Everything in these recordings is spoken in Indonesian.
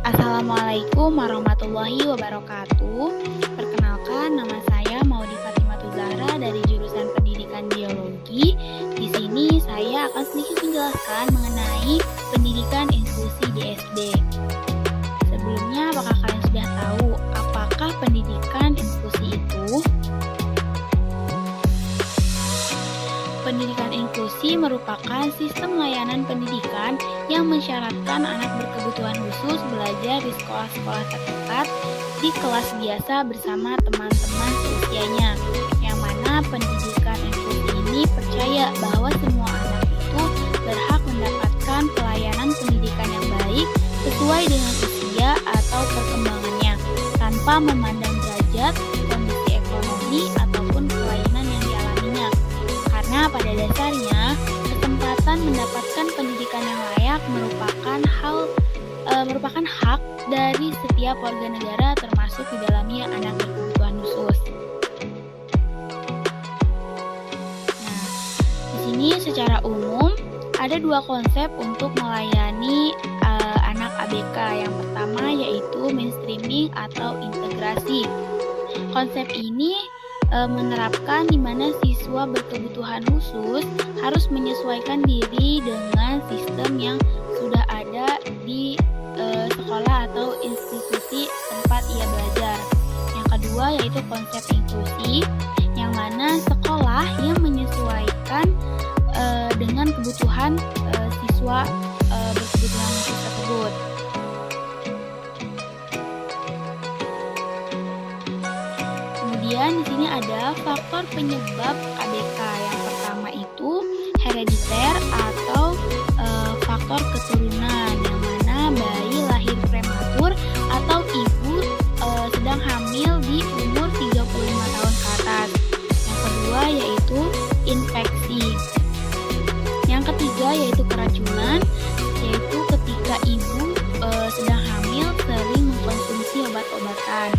Assalamualaikum warahmatullahi wabarakatuh. Perkenalkan, nama saya Maudy Fatimatu Zahra dari jurusan Pendidikan Biologi. Di sini saya akan sedikit menjelaskan mengenai pendidikan inklusi di SD. Sebelumnya, apakah kalian sudah tahu apakah pendidikan inklusi itu? Pendidikan inklusi merupakan sistem layanan pendidikan yang mensyaratkan anak berkebutuhan khusus belajar di sekolah-sekolah terdekat di kelas biasa bersama teman-teman seusianya. Yang mana pendidikan inklusi ini percaya bahwa semua anak itu berhak mendapatkan pelayanan pendidikan yang baik sesuai dengan usia atau perkembangannya, tanpa memandang derajat, kondisi ekonomi, ataupun kelainan yang dialaminya. Karena pada dasarnya, kesempatan mendapatkan pendidikan yang layak merupakan hak dari setiap warga negara, termasuk di dalamnya anak berkebutuhan khusus. Nah, di sini secara umum ada dua konsep untuk melayani anak ABK. Yang pertama yaitu mainstreaming atau integrasi. Konsep ini menerapkan di mana siswa berkebutuhan khusus harus menyesuaikan diri dengan sistem yang sudah ada di sekolah atau institusi tempat ia belajar. Yang kedua yaitu konsep inklusi, yang mana sekolah yang menyesuaikan dengan kebutuhan siswa berkebutuhan khusus tersebut. Kemudian di sini ada faktor penyebab ABK. Yang pertama itu herediter atau faktor keturunan, yang mana bayi lahir prematur atau ibu sedang hamil di umur 35 tahun ke atas. Yang kedua yaitu infeksi. Yang ketiga yaitu keracunan, yaitu ketika ibu sedang hamil sering mengkonsumsi obat-obatan.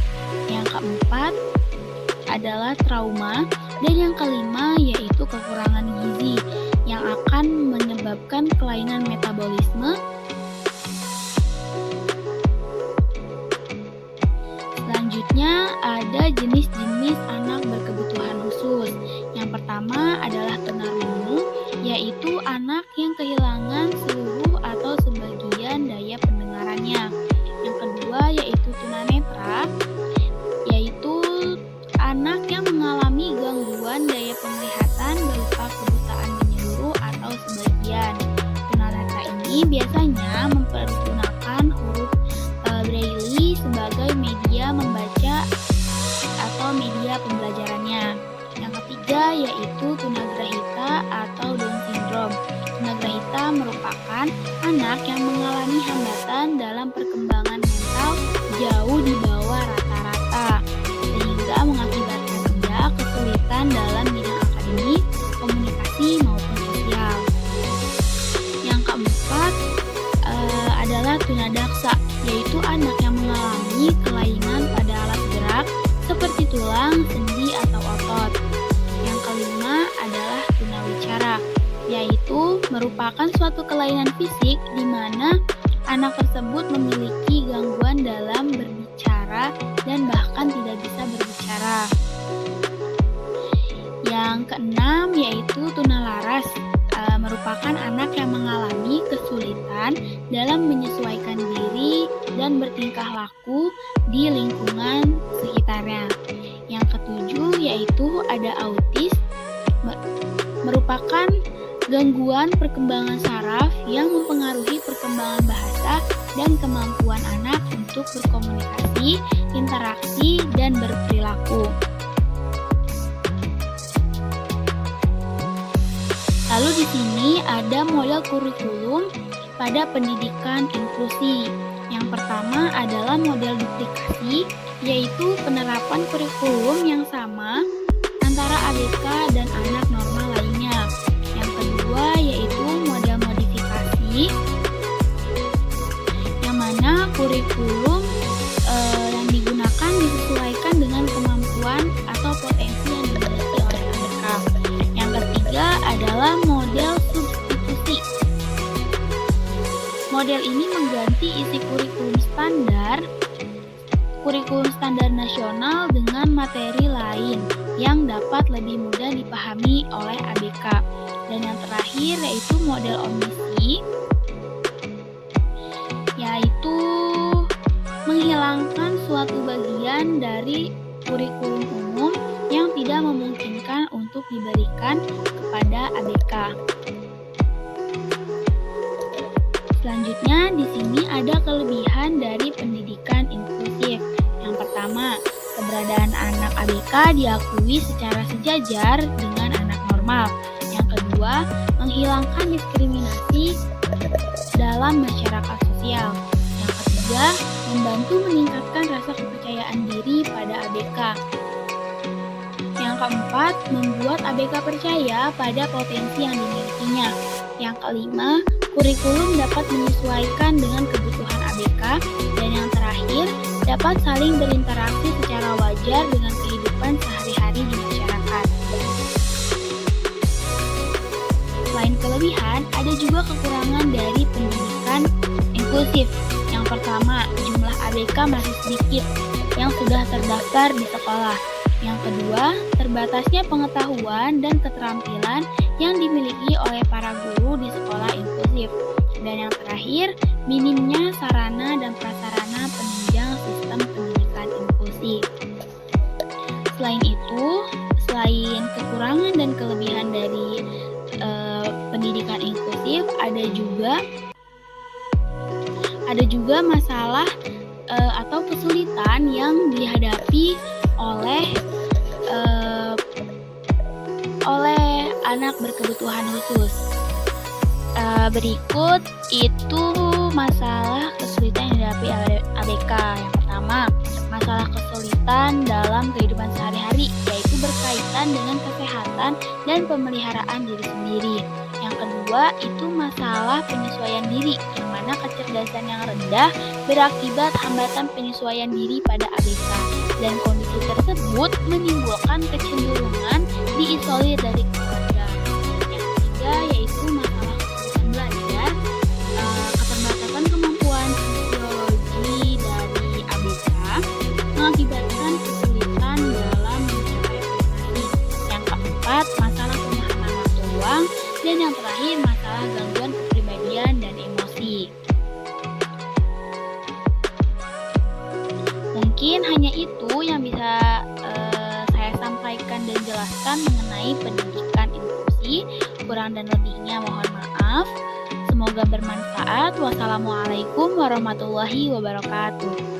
Yang keempat adalah trauma, dan yang kelima yaitu kekurangan gizi yang akan menyebabkan kelainan metabolisme. Selanjutnya ada jenis-jenis anak berkebutuhan khusus. Yang pertama adalah tunarungu, yaitu anak yang kehilangan seluruh atau sebagian daya pendengarannya. Yang kedua yaitu tunanetra, yaitu anak yang mengalami gangguan daya penglihatan berupa kebutaan menyeluruh atau sebagian. Tunanetra ini biasanya mempergunakan huruf Braille sebagai media membaca atau media pembelajarannya. Yang ketiga yaitu tunagrahita atau Down syndrome. Tunagrahita merupakan anak yang mengalami hambatan dalam perkembangan mental jauh di bawah rata-rata, sehingga mengakibatkan dia kesulitan dalam bidang akademik, komunikasi, maupun sosial. Yang keempat adalah tunadaksa, yaitu anak yang mengalami kelainan pada alat gerak seperti tulang, sendi, atau otot. Yang kelima adalah tunawicara, yaitu merupakan suatu kelainan fisik di mana anak tersebut memiliki gangguan dalam berbicara dan bahkan tidak bisa berbicara. Yang keenam yaitu tunalaras, merupakan anak yang mengalami kesulitan dalam menyesuaikan diri dan bertingkah laku di lingkungan sekitarnya. Yang ketujuh yaitu ada autis, merupakan gangguan perkembangan saraf yang mempengaruhi perkembangan bahasa dan kemampuan anak untuk berkomunikasi, interaksi, dan berperilaku. Lalu di sini ada model kurikulum pada pendidikan inklusi. Yang pertama adalah model duplikasi, yaitu penerapan kurikulum yang sama antara ABK dan anak normal lainnya. Yang kedua yaitu model modifikasi, yang mana kurikulum yang digunakan disesuaikan dengan kemampuan atau potensi yang dimiliki oleh ABK. Yang ketiga adalah model substitusi. Model ini mengganti isi kurikulum standar gambar kurikulum standar nasional dengan materi lain yang dapat lebih mudah dipahami oleh ABK. Dan yang terakhir yaitu model omisi, yaitu menghilangkan suatu bagian dari kurikulum umum yang tidak memungkinkan untuk diberikan kepada ABK. Selanjutnya, di sini ada kelebihan dari pendidikan inklusif. Yang pertama, keberadaan anak ABK diakui secara sejajar dengan anak normal. Yang kedua, menghilangkan diskriminasi dalam masyarakat sosial. Yang ketiga, membantu meningkatkan rasa kepercayaan diri pada ABK. Yang keempat, membuat ABK percaya pada potensi yang dimilikinya. Yang kelima, kurikulum dapat menyesuaikan dengan kebutuhan ABK. Dan yang terakhir, dapat saling berinteraksi secara wajar dengan kehidupan sehari-hari di masyarakat. Selain kelebihan, ada juga kekurangan dari pendidikan inklusif. Yang pertama, jumlah ABK masih sedikit yang sudah terdaftar di sekolah. Yang kedua, terbatasnya pengetahuan dan keterampilan yang dimiliki oleh para guru di sekolah inklusif. Dan yang terakhir, minimnya sarana dan prasarana penunjang sistem pendidikan inklusif. Selain itu, selain kekurangan dan kelebihan dari pendidikan inklusif, ada juga masalah atau kesulitan yang dihadapi oleh anak berkebutuhan khusus. Berikut itu masalah kesulitan yang dihadapi oleh ABK. Yang pertama, masalah kesulitan dalam kehidupan sehari-hari, yaitu berkaitan dengan kesehatan dan pemeliharaan diri sendiri. Yang kedua, itu masalah penyesuaian diri, di mana kecerdasan yang rendah berakibat hambatan penyesuaian diri pada ABK. Dan kondisi tersebut menimbulkan kecenderungan diisolir dari keluarga. Yang ketiga, yaitu masalah kesulitan belajar, keterbatasan kemampuan psikologi dari ABK mengakibatkan kesulitan dalam mencapai prestasi. Yang keempat, masalah pemahaman waktu luang. Dan yang terakhir, masalah gangguan kepribadian dan emosi. Mungkin hanya itu yang bisa saya sampaikan dan jelaskan mengenai pendidikan inklusi. Kurang dan lebihnya mohon maaf. Semoga bermanfaat. Wassalamualaikum warahmatullahi wabarakatuh.